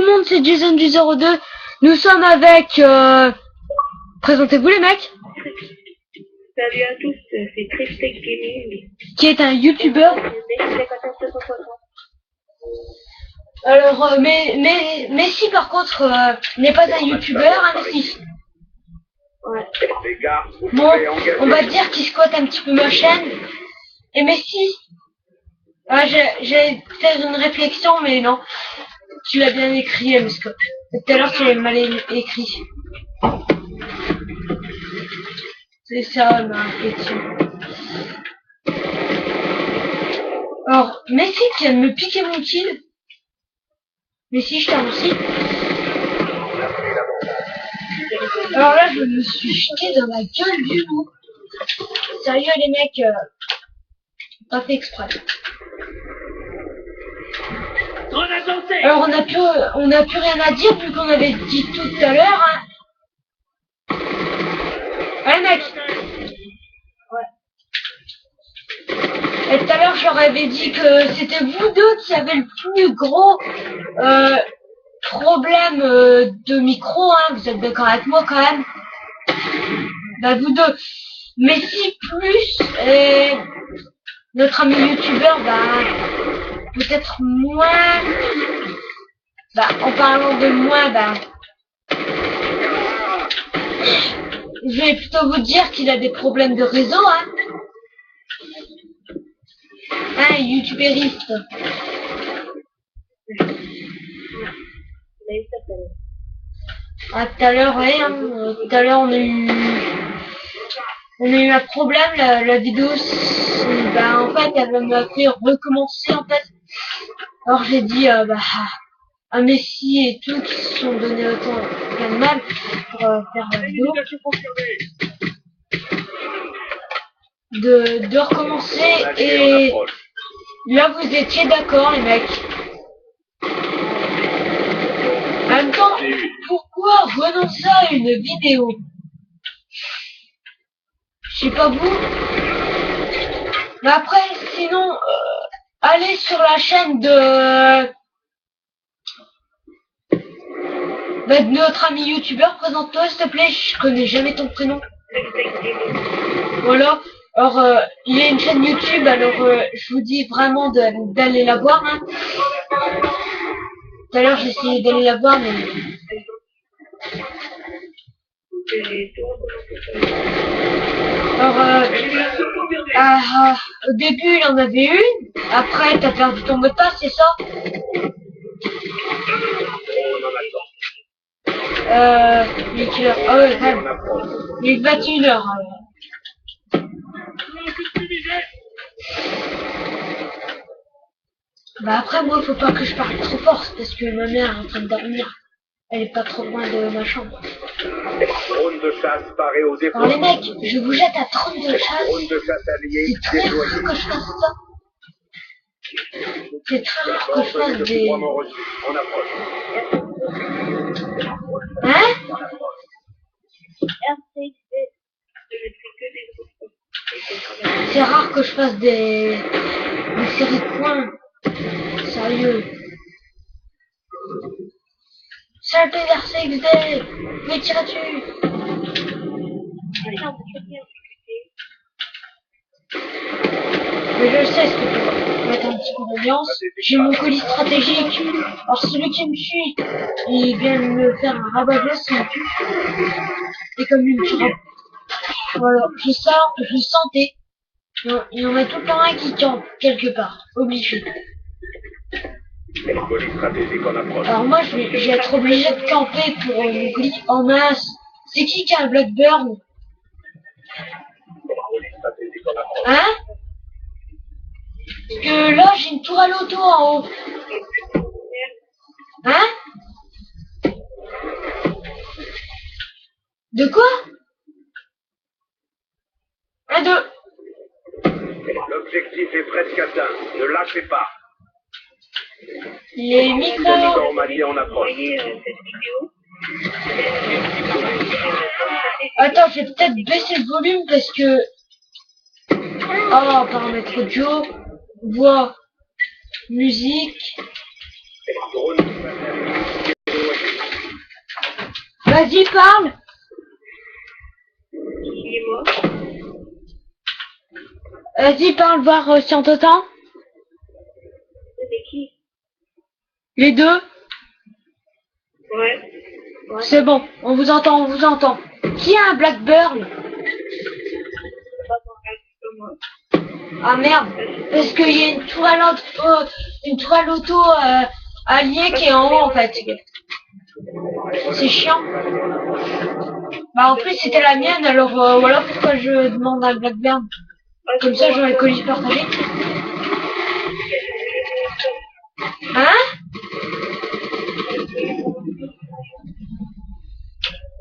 monde, c'est Jason du 02. Nous sommes avec... Présentez-vous les mecs. Salut à tous, c'est Tristec Gaming. Qui est un youtubeur. Alors, Messi par contre n'est pas un youtubeur, hein, Messi. Ouais. Bon, on va dire qu'il squatte un petit peu ma chaîne. Et Messi, j'ai fait une réflexion, mais non. Tu l'as bien écrit, Mesco. Tout à l'heure, tu l'as mal écrit. C'est ça ma réflexion. Alors, Messi qui vient de me piquer mon kill. Messi, je te remercie. Alors là, je me suis jeté dans la gueule du loup. Sérieux, les mecs, pas fait exprès. Alors, on n'a plus rien à dire vu qu'on avait dit tout à l'heure. Hein. Ouais, mec. Ouais. Et tout à l'heure, je leur avais dit que c'était vous deux qui avez le plus gros problème de micro. Hein. Vous êtes d'accord avec moi quand même? Bah, vous deux. Messi plus et notre ami youtubeur, bah, peut-être moins. Bah, en parlant de moi, bah, je vais plutôt vous dire qu'il a des problèmes de réseau, hein. Hein, youtubériste. Ah, tout à l'heure, ouais, hein, tout à l'heure on a eu un problème, la vidéo, bah, en fait, elle m'a fait recommencer, en fait. Alors j'ai dit, bah, à Messi et tout, qui se sont donné autant de mal pour faire la vidéo, de recommencer, et là vous étiez d'accord les mecs. En même temps, pourquoi renoncer à une vidéo? Je sais pas vous. Mais après, sinon, allez sur la chaîne de notre ami youtubeur. Présente-toi s'il te plaît, je connais jamais ton prénom. Voilà. Alors, il y a une chaîne YouTube, alors je vous dis vraiment d'aller la voir. Hein. Tout à l'heure, j'ai essayé d'aller la voir, mais... Alors, au début, il en avait une. Après, t'as perdu ton mot de passe, c'est ça? Il est quelle heure? Ah ouais, quand même. Il est 21h. Bah après, moi, faut pas que je parle trop fort, parce que ma mère est en train de dormir. Elle est pas trop loin de ma chambre. Alors les mecs, je vous jette à 32 chasses. C'est très rare que je fasse ça. C'est très rare que je fasse des... Hein? C'est rare que je fasse des séries de points. Sérieux. Saleté RCXD, mais tire dessus. Mais je sais ce que tu vas mettre un petit coup d'ambiance. J'ai mon colis stratégique. Alors celui qui me suit, il vient de me faire un rabat-joie sur le cul. Et comme une trappe. Voilà, je sentais. Il y en a tout le temps un qui campe quelque part, obligé. Alors moi je vais être obligé de camper pour mon colis en masse. C'est qui a un Blackburn? Hein? Parce que là j'ai une tour à l'auto en haut. Hein? De quoi? Un, deux. L'objectif est presque atteint, ne lâchez pas. Les micros. Attends, je vais peut-être baisser le volume parce que... Oh, paramètres audio, voix, musique. Vas-y, parle. Dis-moi. Vas-y, parle, voir si on t'entend. C'est qui? Les deux. Ouais. Ouais. C'est bon, on vous entend, on vous entend. Qui a un Blackburn? Pas moi. Ah merde, parce qu'il y a une tourelle auto alliée qui est en haut en fait. C'est chiant. Bah en plus c'était la mienne, alors voilà pourquoi je demande un Blackburn. Comme ça j'aurai le colis partagé. Hein?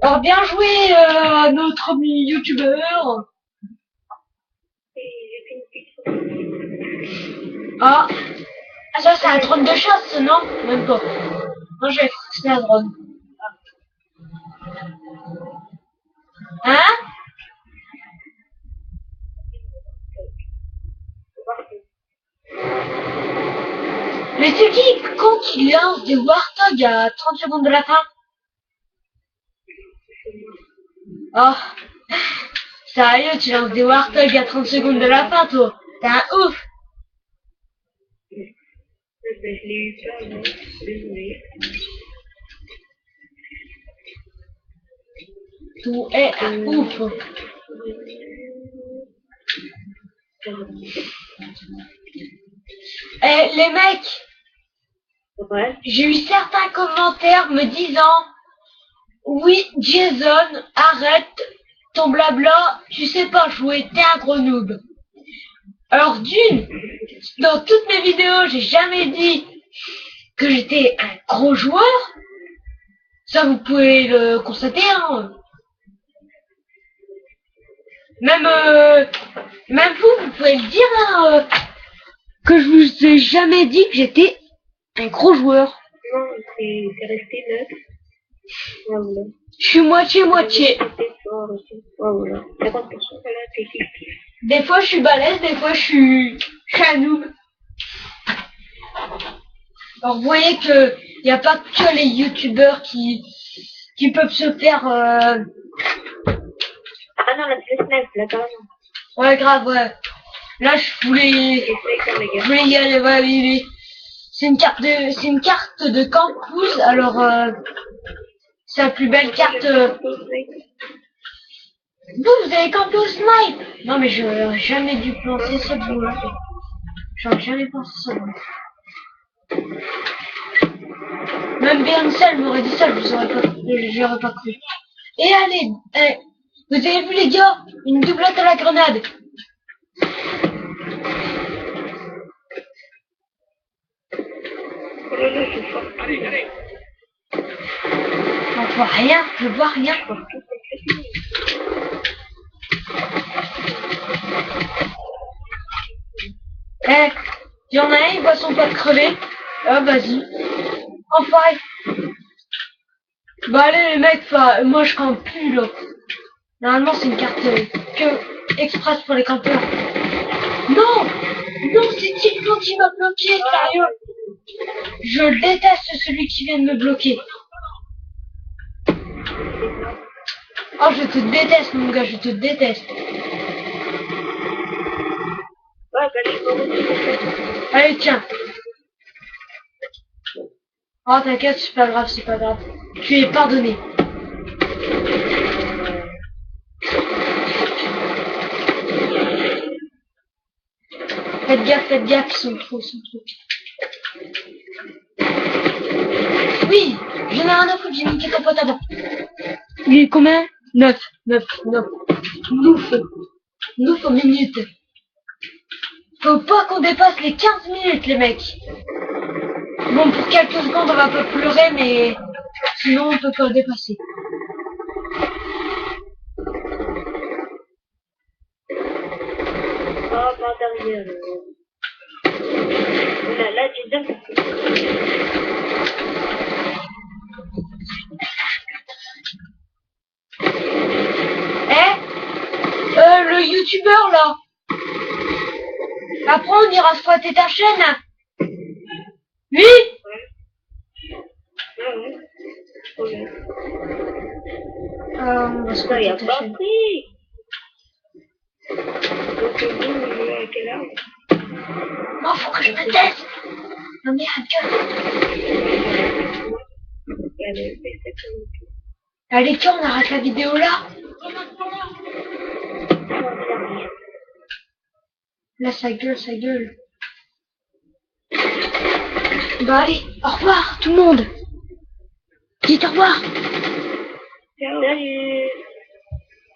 Alors bien joué notre ami youtubeur. Ah. Ah ça c'est un drone de chasse, non? Même pas. Non j'avais cru que c'était un drone. Hein? Mais c'est qui quand il lance des Warthog à 30 secondes de la fin? Oh. Sérieux, tu lances des Warthog à 30 secondes de la fin, toi? T'es un ouf! Je l'ai eu pas, non. Désolé. Tu es un ouf! Eh, les mecs! Ouais. J'ai eu certains commentaires me disant oui, Jason, arrête ton blabla, tu sais pas jouer, t'es un gros noob. Alors d'une, dans toutes mes vidéos, j'ai jamais dit que j'étais un gros joueur. Ça, vous pouvez le constater, hein. Même vous pouvez le dire, hein, que je vous ai jamais dit que j'étais un gros joueur. Non, c'est resté neutre. Voilà. Je suis moitié-moitié. Voilà. 50% voilà, c'est fictif. Des fois je suis balèze, des fois je suis un noob. Alors vous voyez que il n'y a pas que les youtubeurs qui peuvent se faire Ah non, là c'est le snipe, là carrément. ouais grave ouais. Là je voulais y aller, ouais, oui, oui. C'est une carte de campus, alors c'est la plus belle carte. Vous avez campé au snipe? Non mais j'aurais jamais dû penser ça de vous là. J'aurais jamais pensé ça de vous. Même Beyoncé m'aurait dit ça, j'aurais pas cru. Et allez, vous avez vu les gars, une doublette à la grenade. Oh là là, je suis fort. Allez, allez. On voit rien, je vois rien. Eh, il y en a un, il voit son pote crever. Ah, vas-y. Enfoiré. Bah allez les mecs, moi je campe plus là. Normalement c'est une carte que express pour les campeurs. Non! Non, c'est Typhon qui m'a bloqué, sérieux! Je déteste celui qui vient de me bloquer. Oh, je te déteste mon gars, je te déteste. Ouais, bah je suis pas Allez, tiens. Oh, t'inquiète, c'est pas grave, c'est pas grave. Tu es pardonné. Faites gaffe, ils sont trop. Oui, j'en ai rien à foutre, j'ai niqué ton pote avant. Il est combien? 9. Nouf en minutes. Faut pas qu'on dépasse les 15 minutes, les mecs. Bon, pour quelques secondes, on va pas pleurer, mais sinon, on peut pas le dépasser. Ah, par derrière. Là, tu dis. Le youtubeur là. Après on ira squatter ta chaîne. Oui. Regarde. On va se Ça, y a couper ta pas chaîne. pris. Donc, vous, vous jouez à quelle heure? Non, faut que je me taise. Non, merde, gueule. Allez, fais ça comme tout. Allez, tiens, on arrête la vidéo là. Là, ça gueule, ça gueule. Bah allez, au revoir tout le monde. Dites au revoir. Ciao. Salut.